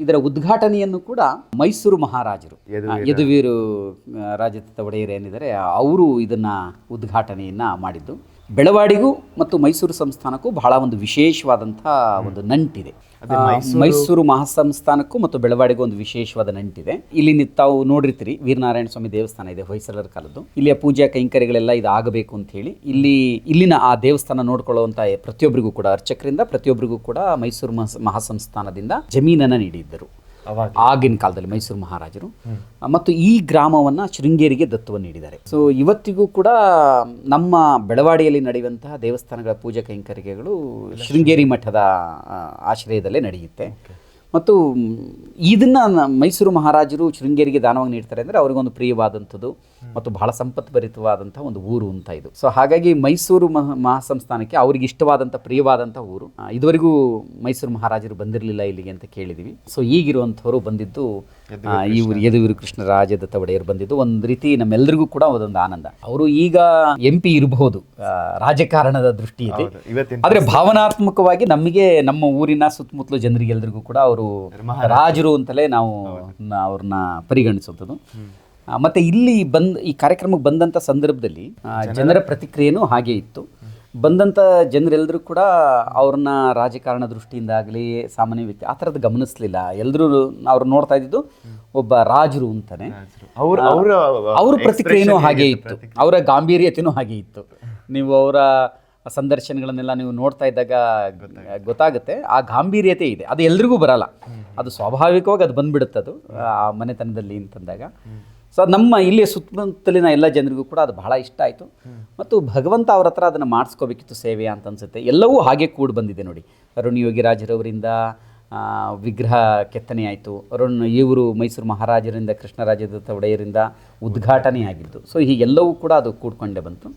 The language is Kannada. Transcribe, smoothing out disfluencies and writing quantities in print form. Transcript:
ಇದರ ಉದ್ಘಾಟನೆಯನ್ನು ಕೂಡ ಮೈಸೂರು ಮಹಾರಾಜರು ಯದುವೀರು ರಾಜದತ್ತ ಒಡೆಯರ್ ಏನಿದ್ದಾರೆ ಅವರು ಇದನ್ನ ಉದ್ಘಾಟನೆಯನ್ನ ಮಾಡಿದ್ದು. ಬೆಳವಾಡಿಗೂ ಮತ್ತು ಮೈಸೂರು ಸಂಸ್ಥಾನಕ್ಕೂ ಬಹಳ ಒಂದು ವಿಶೇಷವಾದಂಥ ಒಂದು ನಂಟಿದೆ. ಮೈಸೂರು ಮಹಾಸಂಸ್ಥಾನಕ್ಕೂ ಮತ್ತು ಬೆಳವಾಡಿಗೂ ಒಂದು ವಿಶೇಷವಾದ ನಂಟಿದೆ. ಇಲ್ಲಿ ತಾವು ನೋಡಿರ್ತೀರಿ, ವೀರನಾರಾಯಣ ಸ್ವಾಮಿ ದೇವಸ್ಥಾನ ಇದೆ ಹೊಯ್ಸಳರ ಕಾಲದ್ದು. ಇಲ್ಲಿಯ ಪೂಜಾ ಕೈಂಕರ್ಯಗಳೆಲ್ಲ ಇದು ಆಗಬೇಕು ಅಂತ ಹೇಳಿ ಇಲ್ಲಿನ ಆ ದೇವಸ್ಥಾನ ನೋಡ್ಕೊಳ್ಳುವಂಥ ಪ್ರತಿಯೊಬ್ಬರಿಗೂ ಕೂಡ ಅರ್ಚಕರಿಂದ ಪ್ರತಿಯೊಬ್ಬರಿಗೂ ಕೂಡ ಮೈಸೂರು ಮಹಾಸಂಸ್ಥಾನದಿಂದ ಜಮೀನನ್ನು ನೀಡಿದ್ದರು ಆಗಿನ ಕಾಲದಲ್ಲಿ ಮೈಸೂರು ಮಹಾರಾಜರು. ಮತ್ತು ಈ ಗ್ರಾಮವನ್ನು ಶೃಂಗೇರಿಗೆ ದತ್ತುವನ್ನು ನೀಡಿದ್ದಾರೆ. ಸೊ ಇವತ್ತಿಗೂ ಕೂಡ ನಮ್ಮ ಬೆಳವಾಡಿಯಲ್ಲಿ ನಡೆಯುವಂತಹ ದೇವಸ್ಥಾನಗಳ ಪೂಜಾ ಕೈಂಕರ್ಯಗಳು ಶೃಂಗೇರಿ ಮಠದ ಆಶ್ರಯದಲ್ಲೇ ನಡೆಯುತ್ತೆ. ಮತ್ತು ಇದನ್ನು ಮೈಸೂರು ಮಹಾರಾಜರು ಶೃಂಗೇರಿಗೆ ದಾನವಾಗಿ ನೀಡ್ತಾರೆ ಅಂದರೆ ಅವರಿಗೊಂದು ಪ್ರಿಯವಾದಂಥದ್ದು ಮತ್ತು ಬಹಳ ಸಂಪತ್ಭರಿತವಾದಂಥ ಒಂದು ಊರು ಅಂತ ಇದು. ಸೊ ಹಾಗಾಗಿ ಮೈಸೂರು ಮಹಾಸಂಸ್ಥಾನಕ್ಕೆ ಅವ್ರಿಗೆ ಇಷ್ಟವಾದಂಥ ಪ್ರಿಯವಾದಂಥ ಊರು. ಇದುವರೆಗೂ ಮೈಸೂರು ಮಹಾರಾಜರು ಬಂದಿರಲಿಲ್ಲ ಇಲ್ಲಿಗೆ ಅಂತ ಕೇಳಿದ್ದೀವಿ. ಸೊ ಈಗಿರುವಂಥವ್ರು ಬಂದಿದ್ದು ಇವರು ಯದುವೀರು ಕೃಷ್ಣರಾಜದತ್ತ ಒಡೆಯರು ಬಂದಿದ್ದು ಒಂದು ರೀತಿ ನಮ್ಮೆಲ್ಲರಿಗೂ ಕೂಡ ಅದೊಂದು ಆನಂದ. ಅವರು ಈಗ MP ಇರಬಹುದು ರಾಜಕಾರಣದ ದೃಷ್ಟಿ ಇದೆ, ಆದರೆ ಭಾವನಾತ್ಮಕವಾಗಿ ನಮಗೆ ನಮ್ಮ ಊರಿನ ಸುತ್ತಮುತ್ತಲು ಜನರಿಗೆಲ್ಲರಿಗೂ ಕೂಡ ಅವರು ರಾಜರು ಅಂತಲೇ ನಾವು ಅವ್ರನ್ನ ಪರಿಗಣಿಸುವಂಥದ್ದು. ಮತ್ತೆ ಇಲ್ಲಿ ಈ ಕಾರ್ಯಕ್ರಮಕ್ಕೆ ಬಂದಂಥ ಸಂದರ್ಭದಲ್ಲಿ ಜನರ ಪ್ರತಿಕ್ರಿಯೆನೂ ಹಾಗೆ ಇತ್ತು. ಬಂದಂಥ ಜನರೆಲ್ಲರೂ ಕೂಡ ಅವ್ರನ್ನ ರಾಜಕಾರಣ ದೃಷ್ಟಿಯಿಂದ ಆಗಲಿ ಸಾಮಾನ್ಯ ವ್ಯಕ್ತಿ ಆ ಥರದ್ದು ಗಮನಿಸಲಿಲ್ಲ. ಎಲ್ಲರೂ ಅವ್ರು ನೋಡ್ತಾ ಇದ್ದಿದ್ದು ಒಬ್ಬ ರಾಜರು ಅಂತಾನೆ. ಅವ್ರ ಪ್ರತಿಕ್ರಿಯೆನೂ ಹಾಗೆ ಇತ್ತು, ಅವರ ಗಾಂಭೀರ್ಯತೆಯೂ ಹಾಗೆ ಇತ್ತು. ನೀವು ಅವರ ಸಂದರ್ಶನಗಳನ್ನೆಲ್ಲ ನೀವು ನೋಡ್ತಾ ಇದ್ದಾಗ ಗೊತ್ತಾಗುತ್ತೆ ಆ ಗಾಂಭೀರ್ಯತೆ ಇದೆ. ಅದು ಎಲ್ರಿಗೂ ಬರಲ್ಲ, ಅದು ಸ್ವಾಭಾವಿಕವಾಗಿ ಅದು ಬಂದ್ಬಿಡುತ್ತೆ ಅದು ಆ ಮನೆತನದಲ್ಲಿ ಅಂತಂದಾಗ. ಸೊ ನಮ್ಮ ಇಲ್ಲಿಯ ಸುತ್ತಮುತ್ತಲಿನ ಎಲ್ಲ ಜನರಿಗೂ ಕೂಡ ಅದು ಬಹಳ ಇಷ್ಟ ಆಯಿತು. ಮತ್ತು ಭಗವಂತ ಅವ್ರ ಹತ್ರ ಅದನ್ನು ಮಾಡಿಸ್ಕೋಬೇಕಿತ್ತು ಸೇವೆ ಅಂತ ಅನಿಸುತ್ತೆ. ಎಲ್ಲವೂ ಹಾಗೆ ಕೂಡ ಬಂದಿದೆ ನೋಡಿ. ಅರುಣ್ ಯೋಗಿರಾಜರವರಿಂದ ವಿಗ್ರಹ ಕೆತ್ತನೆ ಆಯಿತು. ಇವರು ಮೈಸೂರು ಮಹಾರಾಜರಿಂದ ಕೃಷ್ಣರಾಜದತ್ತ ಒಡೆಯರಿಂದ ಉದ್ಘಾಟನೆ ಆಗಿದ್ದು. ಸೊ ಹೀಗೆಲ್ಲವೂ ಕೂಡ ಅದು ಕೂಡ್ಕೊಂಡೇ ಬಂತು.